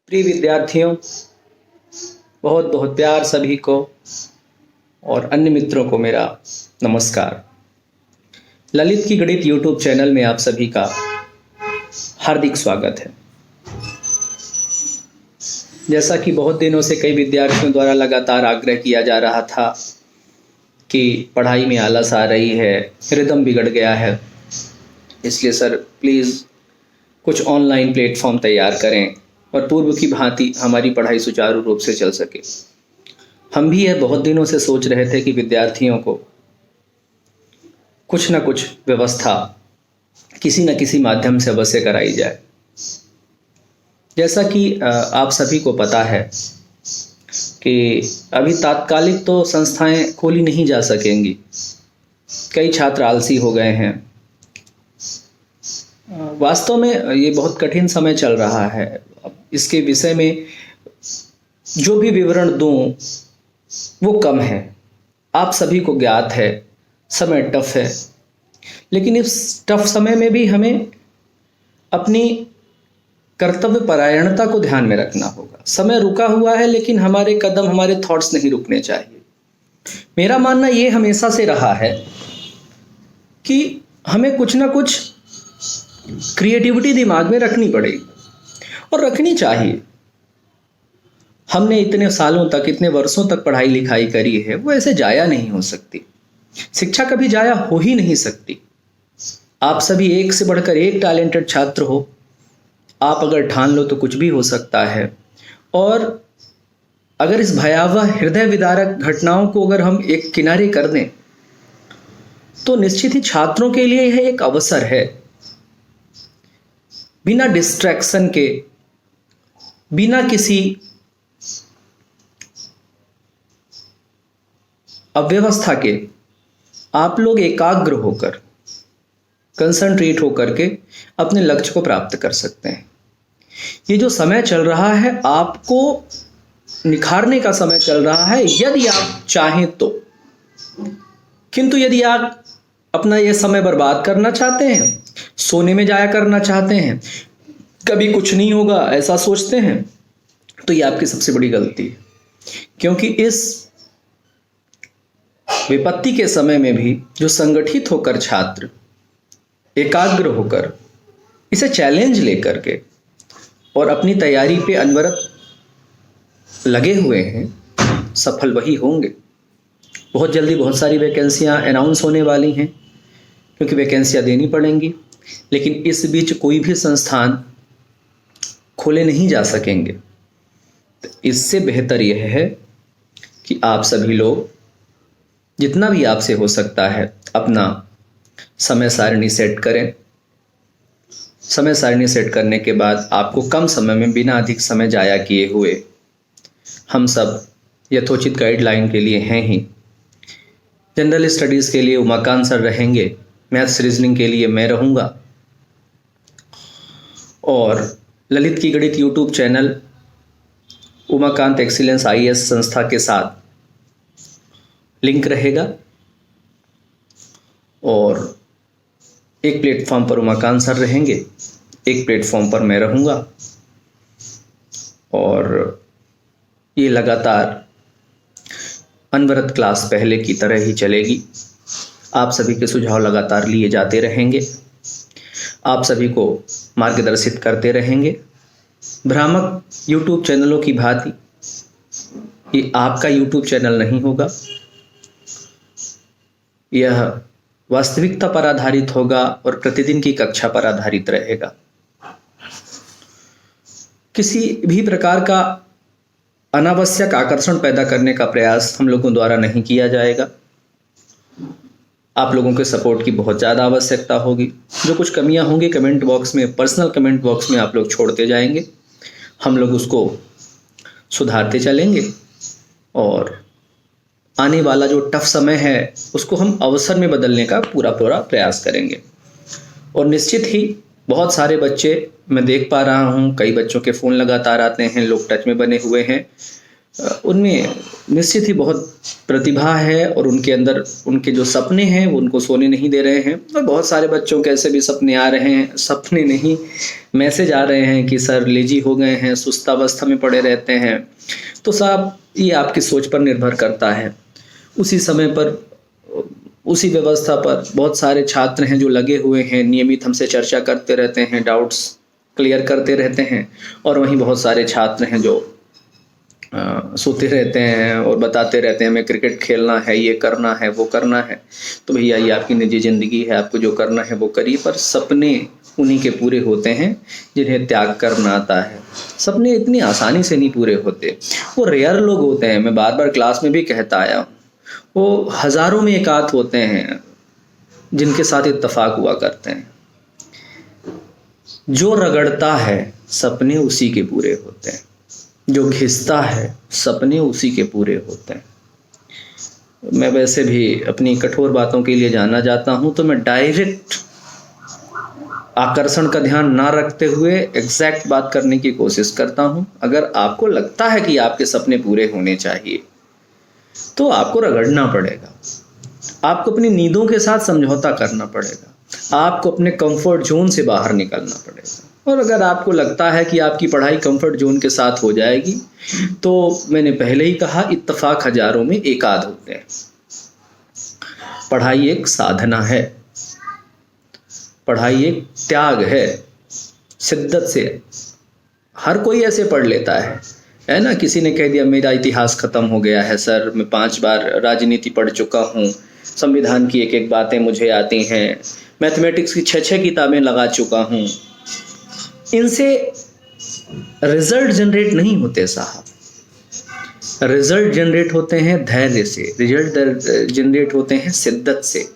प्रिय विद्यार्थियों, बहुत बहुत प्यार सभी को और अन्य मित्रों को मेरा नमस्कार। ललित की गणित यूट्यूब चैनल में आप सभी का हार्दिक स्वागत है। जैसा कि बहुत दिनों से कई विद्यार्थियों द्वारा लगातार आग्रह किया जा रहा था कि पढ़ाई में आलस आ रही है, रिदम बिगड़ गया है, इसलिए सर प्लीज़ कुछ ऑनलाइन प्लेटफॉर्म तैयार करें और पूर्व की भांति हमारी पढ़ाई सुचारू रूप से चल सके। हम भी यह बहुत दिनों से सोच रहे थे कि विद्यार्थियों को कुछ न कुछ व्यवस्था किसी न किसी माध्यम से अवश्य कराई जाए। जैसा कि आप सभी को पता है कि अभी तात्कालिक तो संस्थाएं खोली नहीं जा सकेंगी। कई छात्र आलसी हो गए हैं। वास्तव में ये बहुत कठिन समय चल रहा है। इसके विषय में जो भी विवरण दूं वो कम है। आप सभी को ज्ञात है समय टफ है, लेकिन इस टफ समय में भी हमें अपनी कर्तव्य परायणता को ध्यान में रखना होगा। समय रुका हुआ है, लेकिन हमारे कदम, हमारे थॉट्स नहीं रुकने चाहिए। मेरा मानना ये हमेशा से रहा है कि हमें कुछ ना कुछ क्रिएटिविटी दिमाग में रखनी पड़ेगी और रखनी चाहिए। हमने इतने सालों तक, इतने वर्षों तक पढ़ाई लिखाई करी है, वो ऐसे जाया नहीं हो सकती। शिक्षा कभी जाया हो ही नहीं सकती। आप सभी एक से बढ़कर एक टैलेंटेड छात्र हो। आप अगर ठान लो तो कुछ भी हो सकता है। और अगर इस भयावह हृदय विदारक घटनाओं को अगर हम एक किनारे कर दें तो निश्चित ही छात्रों के लिए यह एक अवसर है। बिना डिस्ट्रैक्शन के, बिना किसी अव्यवस्था के आप लोग एकाग्र होकर, कंसंट्रेट होकर के अपने लक्ष्य को प्राप्त कर सकते हैं। ये जो समय चल रहा है आपको निखारने का समय चल रहा है, यदि आप चाहें तो। किंतु यदि आप अपना ये समय बर्बाद करना चाहते हैं, सोने में जाया करना चाहते हैं, कभी कुछ नहीं होगा ऐसा सोचते हैं, तो ये आपकी सबसे बड़ी गलती है। क्योंकि इस विपत्ति के समय में भी जो संगठित होकर छात्र एकाग्र होकर इसे चैलेंज लेकर के और अपनी तैयारी पे अनवरत लगे हुए हैं, सफल वही होंगे। बहुत जल्दी बहुत सारी वैकेंसियां अनाउंस होने वाली हैं, क्योंकि वैकेंसियां देनी पड़ेंगी। लेकिन इस बीच कोई भी संस्थान खोले नहीं जा सकेंगे। तो इससे बेहतर यह है कि आप सभी लोग जितना भी आपसे हो सकता है अपना समय सारणी सेट करें। समय सारणी सेट करने के बाद आपको कम समय में, बिना अधिक समय जाया किए हुए, हम सब यथोचित गाइडलाइन के लिए हैं ही। जनरल स्टडीज़ के लिए उमाकांत सर रहेंगे, मैथ्स रीजनिंग के लिए मैं रहूँगा, और ललित की गणित YouTube channel Umakant excellence IAS संस्था के साथ लिंक रहेगा। और एक प्लेटफॉर्म पर उमाकांत सर रहेंगे, एक प्लेटफॉर्म पर मैं रहूँगा, और ये लगातार अनवरत क्लास पहले की तरह ही चलेगी। आप सभी के सुझाव लगातार लिए जाते रहेंगे, आप सभी को मार्गदर्शित करते रहेंगे। भ्रामक YouTube चैनलों की भांति ये आपका YouTube चैनल नहीं होगा। यह वास्तविकता पर आधारित होगा और प्रतिदिन की कक्षा पर आधारित रहेगा। किसी भी प्रकार का अनावश्यक आकर्षण पैदा करने का प्रयास हम लोगों द्वारा नहीं किया जाएगा। आप लोगों के सपोर्ट की बहुत ज़्यादा आवश्यकता होगी। जो कुछ कमियां होंगी कमेंट बॉक्स में, पर्सनल कमेंट बॉक्स में आप लोग छोड़ते जाएंगे। हम लोग उसको सुधारते चलेंगे और आने वाला जो टफ समय है उसको हम अवसर में बदलने का पूरा प्रयास करेंगे। और निश्चित ही बहुत सारे बच्चे मैं देख पा रहा हूँ, कई बच्चों के फ़ोन लगातार आते हैं, लोग टच में बने हुए हैं। उनमें निश्चित ही बहुत प्रतिभा है और उनके अंदर उनके जो सपने हैं वो उनको सोने नहीं दे रहे हैं। और बहुत सारे बच्चों के ऐसे भी सपने आ रहे हैं, सपने नहीं मैसेज आ रहे हैं कि सर लेजी हो गए हैं, सुस्तावस्था में पड़े रहते हैं। तो साहब ये आपकी सोच पर निर्भर करता है। उसी समय पर, उसी व्यवस्था पर बहुत सारे छात्र हैं जो लगे हुए हैं, नियमित हमसे चर्चा करते रहते हैं, डाउट्स क्लियर करते रहते हैं। और वहीं बहुत सारे छात्र हैं जो सोते रहते हैं और बताते रहते हैं हमें क्रिकेट खेलना है, ये करना है, वो करना है। तो भैया ये आपकी निजी ज़िंदगी है, आपको जो करना है वो करिए, पर सपने उन्हीं के पूरे होते हैं जिन्हें त्याग करना आता है। सपने इतनी आसानी से नहीं पूरे होते, वो रेयर लोग होते हैं। मैं बार बार क्लास में भी कहता आया हूँ, वो हज़ारों में एक आध होते हैं जिनके साथ इत्तेफाक हुआ करते हैं। जो रगड़ता है सपने उसी के पूरे होते हैं, जो घिसता है सपने उसी के पूरे होते हैं। मैं वैसे भी अपनी कठोर बातों के लिए जाना जाता हूं, तो मैं डायरेक्ट आकर्षण का ध्यान ना रखते हुए एग्जैक्ट बात करने की कोशिश करता हूं। अगर आपको लगता है कि आपके सपने पूरे होने चाहिए तो आपको रगड़ना पड़ेगा, आपको अपनी नींदों के साथ समझौता करना पड़ेगा, आपको अपने कंफर्ट जोन से बाहर निकलना पड़ेगा। और अगर आपको लगता है कि आपकी पढ़ाई कंफर्ट जोन के साथ हो जाएगी, तो मैंने पहले ही कहा इत्तेफाक हजारों में एक आध होते हैं। पढ़ाई एक साधना है, पढ़ाई एक त्याग है। शिद्दत से हर कोई ऐसे पढ़ लेता है ना। किसी ने कह दिया मेरा इतिहास खत्म हो गया है सर, मैं 5 बार राजनीति पढ़ चुका हूँ, संविधान की एक एक बातें मुझे आती हैं, मैथमेटिक्स की 6 किताबें लगा चुका हूँ। इनसे रिजल्ट जनरेट नहीं होते साहब। रिजल्ट जनरेट होते हैं धैर्य से, रिजल्ट जनरेट होते हैं शिद्दत से।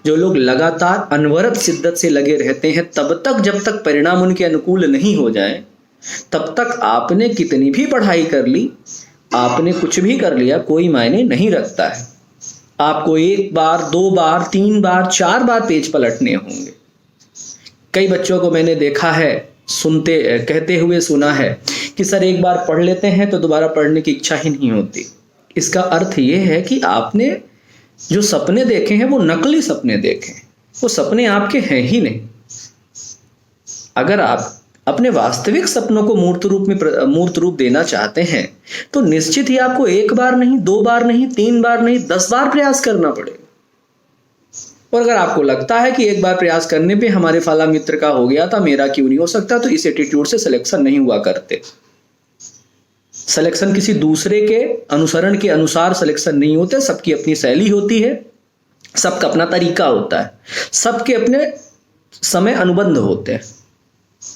जो लोग लगातार अनवरत शिद्दत से लगे रहते हैं, तब तक जब तक परिणाम उनके अनुकूल नहीं हो जाए, तब तक आपने कितनी भी पढ़ाई कर ली, आपने कुछ भी कर लिया, कोई मायने नहीं रखता है। आपको 1 बार 2 बार 3 बार 4 बार पेज पलटने होंगे। कई बच्चों को मैंने देखा है, कहते हुए सुना है कि सर एक बार पढ़ लेते हैं तो दोबारा पढ़ने की इच्छा ही नहीं होती। इसका अर्थ ये है कि आपने जो सपने देखे हैं वो नकली सपने देखे, वो सपने आपके हैं ही नहीं। अगर आप अपने वास्तविक सपनों को मूर्त रूप देना चाहते हैं तो निश्चित ही आपको 1 बार नहीं, 2 बार नहीं, 3 बार नहीं, 10 बार प्रयास करना पड़ेगा। और अगर आपको लगता है कि 1 बार प्रयास करने पे हमारे फला मित्र का हो गया था, मेरा क्यों नहीं हो सकता, तो इस एटीट्यूड से सिलेक्शन नहीं हुआ करते। सिलेक्शन किसी दूसरे के अनुसरण के अनुसार सिलेक्शन नहीं होते। सबकी अपनी शैली होती है, सबका अपना तरीका होता है, सबके अपने समय अनुबंध होते हैं।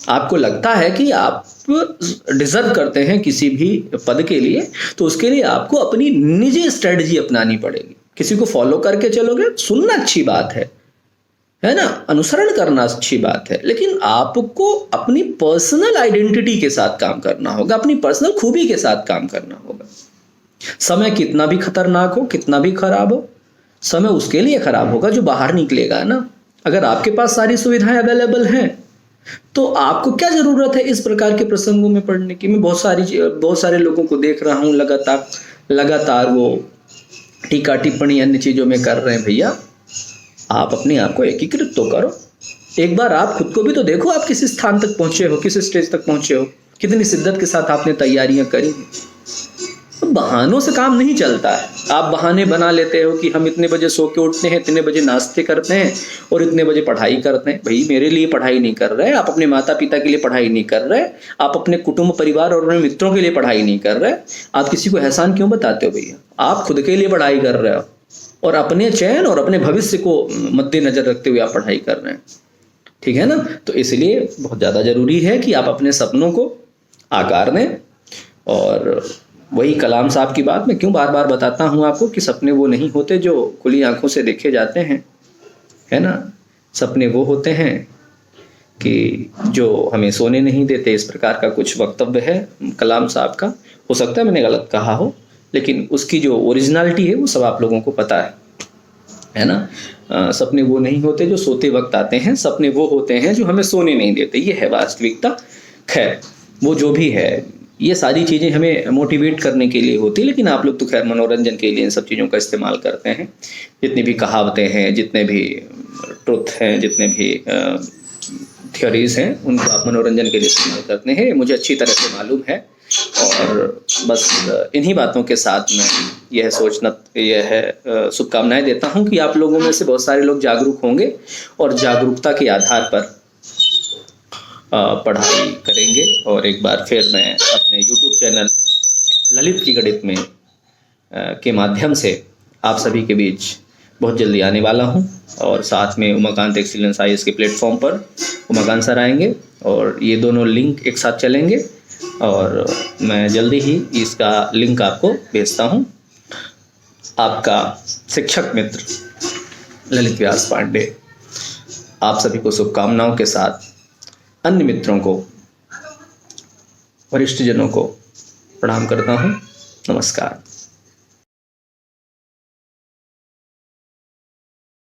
आपको लगता है कि आप डिजर्व करते हैं किसी भी पद के लिए, तो उसके लिए आपको अपनी निजी स्ट्रेटजी अपनानी पड़ेगी। किसी को फॉलो करके चलोगे, सुनना अच्छी बात है ना, अनुसरण करना अच्छी बात है, लेकिन आपको अपनी पर्सनल आइडेंटिटी के साथ काम करना होगा, अपनी पर्सनल खूबी के साथ काम करना होगा। समय कितना भी खतरनाक हो, कितना भी खराब हो, समय उसके लिए खराब होगा जो बाहर निकलेगा ना। अगर आपके पास सारी सुविधाएं अवेलेबल हैं तो आपको क्या जरूरत है इस प्रकार के प्रसंगों में पढ़ने की। मैं बहुत सारे लोगों को देख रहा हूँ लगातार वो टीका टिप्पणी अन्य चीजों में कर रहे हैं। भैया आप अपने आप को एकीकृत तो करो, एक बार आप खुद को भी तो देखो, आप किस स्थान तक पहुंचे हो, किस स्टेज तक पहुंचे हो, कितनी शिद्दत के साथ आपने तैयारियां करी। तो बहानों से काम नहीं चलता है। आप बहाने बना लेते हो कि हम इतने बजे सो के उठते हैं, इतने बजे नाश्ते करते हैं और इतने बजे पढ़ाई करते हैं। भाई मेरे लिए पढ़ाई नहीं कर रहे, आप अपने माता पिता के लिए पढ़ाई नहीं कर रहे, आप अपने कुटुंब परिवार और अपने मित्रों के लिए पढ़ाई नहीं कर रहे, आप किसी को एहसान क्यों बताते हो भैया। आप खुद के लिए पढ़ाई कर रहे हो और अपने चयन और अपने भविष्य को मद्देनजर रखते हुए आप पढ़ाई कर रहे हैं, ठीक है ना। तो इसलिए बहुत ज़्यादा जरूरी है कि आप अपने सपनों को आकार दें। और वही कलाम साहब की बात मैं क्यों बार बार बताता हूँ आपको कि सपने वो नहीं होते जो खुली आंखों से देखे जाते हैं, है ना। सपने वो होते हैं कि जो हमें सोने नहीं देते। इस प्रकार का कुछ वक्तव्य है कलाम साहब का। हो सकता है मैंने गलत कहा हो, लेकिन उसकी जो ओरिजिनलिटी है वो सब आप लोगों को पता है ना। सपने वो नहीं होते जो सोते वक्त आते हैं, सपने वो होते हैं जो हमें सोने नहीं देते। ये है वास्तविकता। खैर वो जो भी है, ये सारी चीज़ें हमें मोटिवेट करने के लिए होती है, लेकिन आप लोग तो खैर मनोरंजन के लिए इन सब चीज़ों का इस्तेमाल करते हैं। जितनी भी कहावतें हैं, जितने भी ट्रुथ हैं, जितने भी थ्योरीज हैं, उनको आप मनोरंजन के लिए इस्तेमाल करते हैं, मुझे अच्छी तरह से मालूम है। और बस इन्हीं बातों के साथ मैं शुभकामनाएं देता हूं कि आप लोगों में से बहुत सारे लोग जागरूक होंगे और जागरूकता के आधार पर पढ़ाई करेंगे। और एक बार फिर मैं अपने YouTube चैनल ललित की गणित में के माध्यम से आप सभी के बीच बहुत जल्दी आने वाला हूं। और साथ में उमाकांत एक्सीलेंस IAS के प्लेटफॉर्म पर उमाकांत सर आएंगे और ये दोनों लिंक एक साथ चलेंगे। और मैं जल्दी ही इसका लिंक आपको भेजता हूं। आपका शिक्षक मित्र ललित व्यास पांडे आप सभी को शुभकामनाओं के साथ अन्य मित्रों को, वरिष्ठ जनों को प्रणाम करता हूं। नमस्कार।